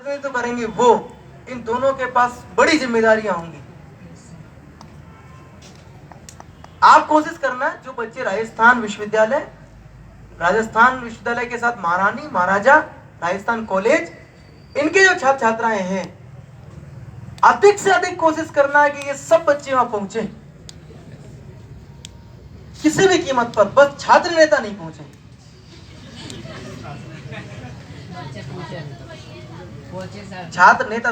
प्रतिनिधित्व करेंगे वो, इन दोनों के पास बड़ी जिम्मेदारियां होंगी। आप कोशिश करना, जो बच्चे राजस्थान विश्वविद्यालय के साथ महारानी महाराजा राजस्थान कॉलेज, इनके जो छात्र छात्राएं हैं, अधिक से अधिक कोशिश करना है कि ये सब बच्चे वहां पहुंचे, किसी भी कीमत पर, बस छात्र नेता नहीं पहुंचे। छात्र नेता